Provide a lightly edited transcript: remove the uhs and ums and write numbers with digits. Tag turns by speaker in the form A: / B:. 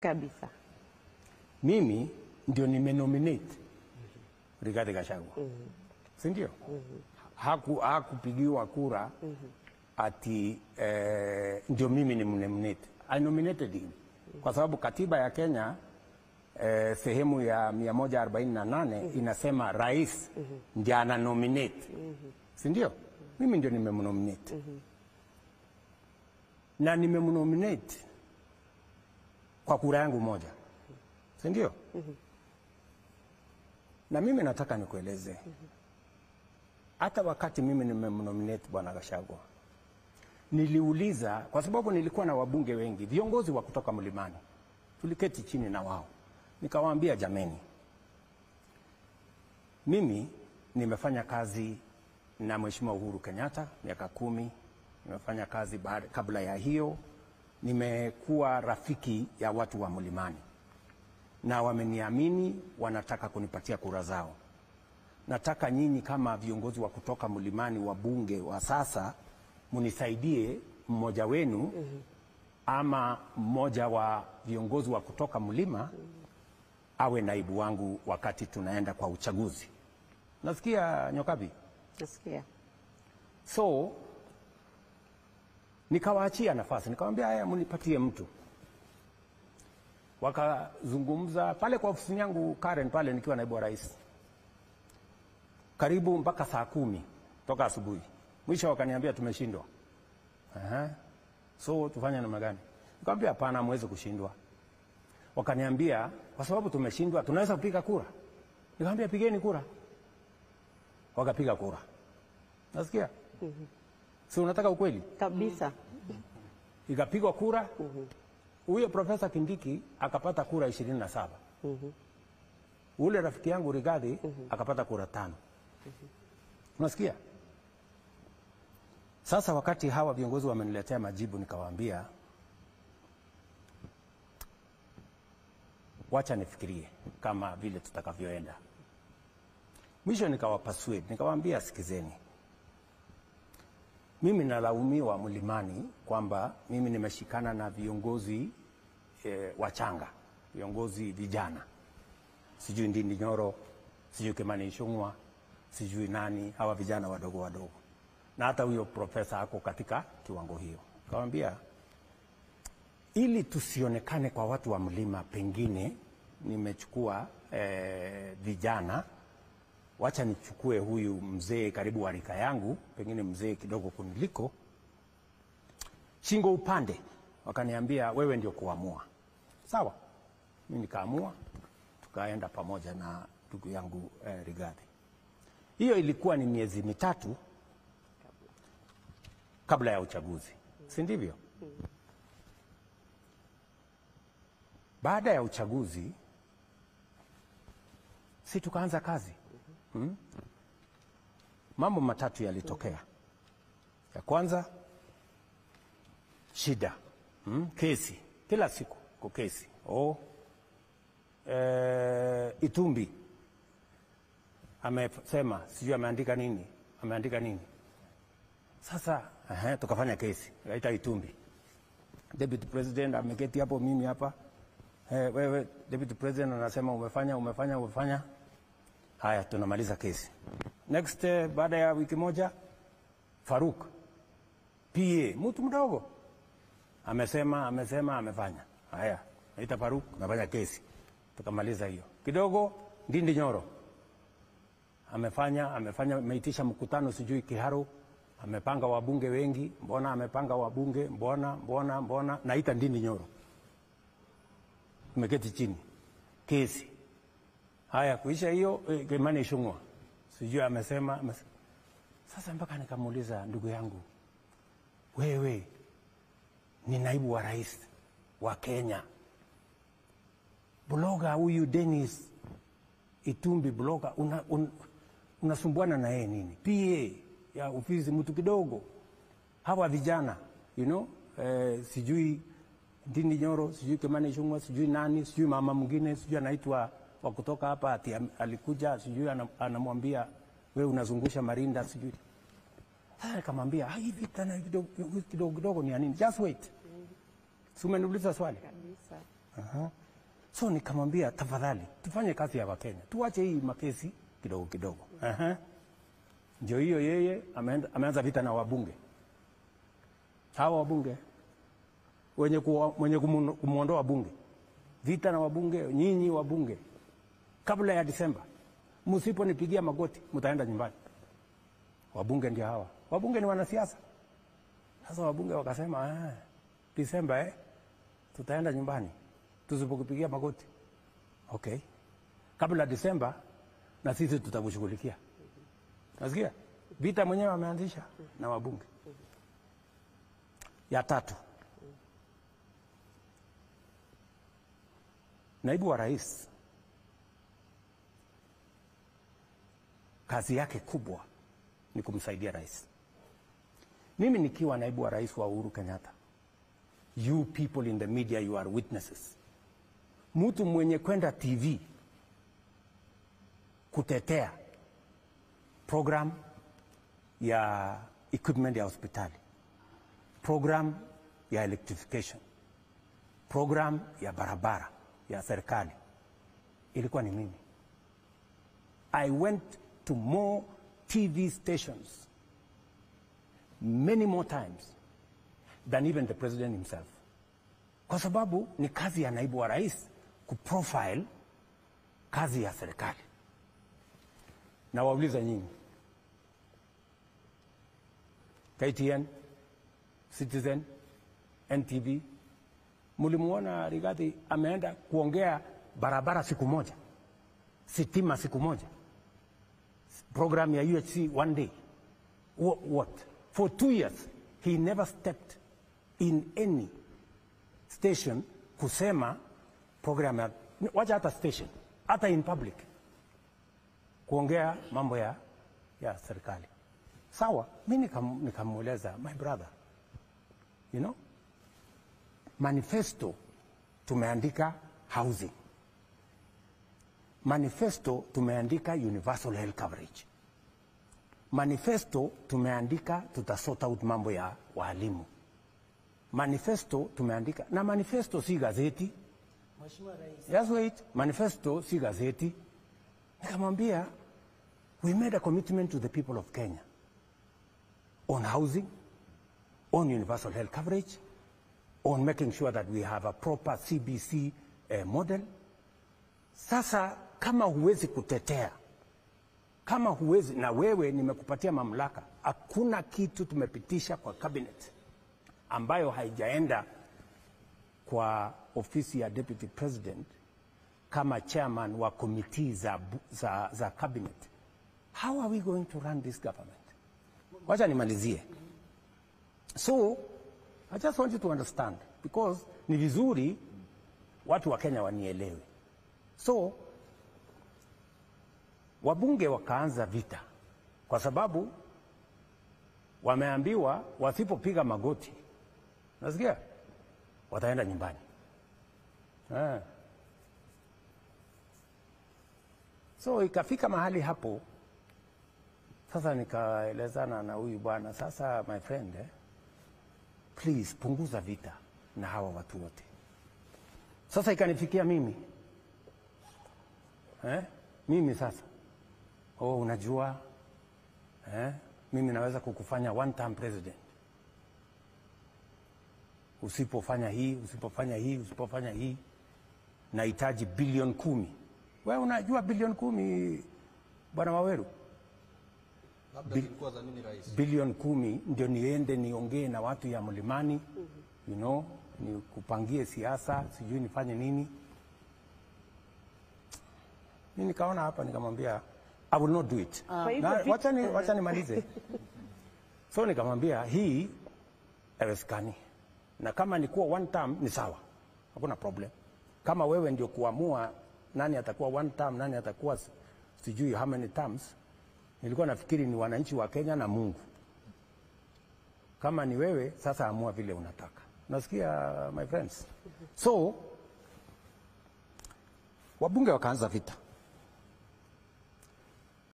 A: Kabisa.
B: Mimi ndio nimenominate Rigathi Gachagua. Si ndio? Hakupigiwa kura ati ndio mimi nimnominate. I nominated him. Kwa sababu katiba ya Kenya sehemu ya 148 inasema rais ndiye ana nominate. Si ndio? Mimi ndio nimemnominate. Na nimemnominate kwa kura yangu moja. Si ndio? Na mimi nataka nikueleze. Hata wakati mimi nimemnominate Bwana Gachagua, niliuliza kwa sababu nilikuwa na wabunge wengi, viongozi wa kutoka Mlimani. Tuliketi chini na wao. Nikawaambia, jameni, mimi nimefanya kazi na Mheshimiwa Uhuru Kenyatta miaka 10. Nimefanya kazi kabla ya hiyo. Nimekuwa rafiki ya watu wa Mlimani. Na wameniamini, wanataka kunipatia kura zao. Nataka nyinyi kama viongozi wa kutoka Mlimani, wabunge wa sasa, munisaidie mmoja wenu ama mmoja wa viongozi wa kutoka Mlima awe naibu wangu wakati tunaenda kwa uchaguzi. Nasikia Nyokabi?
A: Nasikia.
B: So nikawaachia nafasi, nikamwambia haya, munipatie mtu. Wakazungumza pale kwa ofisi yangu Karen pale nikiwa naibu wa rais. Karibu mpaka saa 10 toka asubuhi. Mwisho wakaniambia tumeshindwa. So tufanye namna gani? Nikamwambia hapana, muweze kushindwa. Wakaniambia kwa sababu tumeshindwa tunaweza kupiga kura. Nikamwambia pigeni kura. Wakapiga kura. Nasikia? Si unataka ukweli?
A: Kabisa.
B: Ikapigwa kura. Huyo Profesa Kindiki akapata kura 27. Ule rafiki yangu Rigathi akapata kura 5. Unasikia? Sasa wakati hawa viongozi wameniletea majibu, nikawaambia wacha nifikirie kama vile tutakavyoenda. Mwisho nikawapasue, nikawaambia sikizeni. Mimi nalaumiwa Mlimani kwamba mimi nimeshikana na viongozi wachanga, viongozi vijana. Sijui Ndindi Nyoro, sijui Kimani Ichung'wah, sijui nani, hawa vijana wadogo wadogo. Na hata huyo profesa ako katika kiwango hiyo. Kawaambia ili tusionekane kwa watu wa Mlima, pengine nimechukua vijana, wacha nichukue huyu mzee karibu wa rika yangu, pengine mzee kidogo kuniliko, shingo upande. Wakaniambia wewe ndio kuamua. Sawa. Mimi nikaamua, tukaenda pamoja na ndugu yangu Rigathi. Hiyo ilikuwa ni miezi 3 kabla ya uchaguzi. Si ndivyo? Baada ya uchaguzi si tukaanza kazi. Mambo matatu yalitokea. Ya kwanza, shida. Kesi. Kila siku kwa kesi. Itumbi amesema sijui ameandika nini. Sasa tukafanya kesi. Kaita Itumbi. Deputy President ameketi hapo, mimi hapa. Wewe Deputy President anasema umefanya. Haya, tunamaliza kesi. Next, baada ya wiki moja, Faruk PA, mtu mdogo, amefanya. Haya, naita Faruk, amefanya kesi. Tukamaliza hiyo. Kidogo Ndindi Nyoro amefanya, ameitisha mkutano sijui Kiharu, amepanga wabunge wengi. Mbona amepanga wabunge? Mbona naita Ndindi Nyoro. Tumeketi chini. Kesi. Haya, kuisha hiyo, Kimani Ichung'wah sijui amesema. Sasa mpaka nikamuuliza, ndugu yangu, wewe ni naibu wa rais wa Kenya, bloga huyu Dennis Itumbi, bloga, unasumbuana na yeye nini? PA ya ofisi mtu kidogo. Hawa vijana, sijui Ndindi Nyoro, sijui Kimani Ichung'wah, sijui nani, sijui mama mwingine, sijui anaitwa wa kutoka hapa ati alikuja, sijui anamwambia wewe unazungusha marinda, sijui. Sasa nikamwambia hivi tena kidogo ni nini? Just wait. Si umeniuliza swali?
A: Kabisa.
B: So nikamwambia tafadhali tufanye kazi ya Wakenya, tuache hii makesi kidogo kidogo. Ndio hiyo yeye ameanza vita na wabunge. Hawa wabunge mwenye kumuondoa bunge, vita na wabunge, nyinyi wabunge, kabla ya Disemba msiponipigia magoti mtaenda nyumbani. Wabunge ndio hawa. Wabunge ni wanasiasa. Sasa wabunge wakasema Disemba tutaenda nyumbani tusipokupigia magoti. Okay. Kabla Disemba na sisi tutakushughulikia. Nasikia? Vita mwenyewe ameanzisha na wabunge. Ya tatu. Naibu wa rais kazi yake kubwa ni kumsaidia rais. Mimi nikiwa naibu wa rais wa Uhuru Kenyatta, you people in the media, you are witnesses. Mtu mwenye kwenda TV kutetea program ya equipment ya hospitali, program ya electrification, program ya barabara ya serikali, ilikuwa ni mimi. I went to more TV stations many more times than even the president himself. Kwa sababu ni kazi ya naibu wa rais kuprofile kazi ya serikali. Na wauliza nyinyi, KTN, Citizen, NTV, mulimuona Rigathi ameenda kuongea barabara siku moja, sitima siku moja, program ya UHC one day? What? For 2 years he never stepped in any station kusema program ya, wacha hata station, hata in public kuongea mambo ya serikali. Sawa, mimi nikamueleza, my brother, you know, manifesto tumeandika housing, manifesto tumeandika universal health coverage, manifesto tumeandika tutasort out mambo ya walimu, manifesto tumeandika, na manifesto si gazeti.
A: Mheshimiwa Rais.
B: Just wait, manifesto si gazeti. Nikamwambia, we made a commitment to the people of Kenya on housing, on universal health coverage, on making sure that we have a proper CBC model. Sasa kama huwezi kutetea, kama huwezi, na wewe nimekupatia mamlaka, hakuna kitu tumepitisha kwa cabinet ambayo haijaenda kwa ofisi ya deputy president kama chairman wa committee za cabinet. How are we going to run this government? Wacha nimalizie. So I just want you to understand, because ni vizuri watu wa Kenya wanielewe. So wabunge wakaanza vita kwa sababu wameambiwa wasipopiga magoti, nasikia, wataenda nyumbani. So ikafika mahali hapo, sasa nikaelezana na huyu bwana, sasa my friend, please punguza vita na hawa watu wote. Sasa ikanifikia mimi, mimi sasa, unajua, mimi naweza kukufanya one term president. Usipofanya hii, usipofanya hii, usipofanya hii, nahitaji bilioni 10. Wewe unajua bilioni 10, bwana Waweru?
A: Labda zilikuwa za nini rais? Bilioni
B: 10 ndio niende niongee na watu ya Mlimani, you know, ni kupangie siasa, sijui nifanye nini. Mimi nikaona hapa, nikamwambia I will not do it. Wacha nimalize. So nikamwambia hii haiwezekani. Na kama ni kuwa one term ni sawa, hakuna problem. Kama wewe ndio kuamua nani atakuwa one term, nani atakuwa sijui how many terms, nilikuwa nafikiri ni wananchi wa Kenya na Mungu. Kama ni wewe, sasa amua vile unataka. Nasikia, my friends? So wabunge wakaanza vita.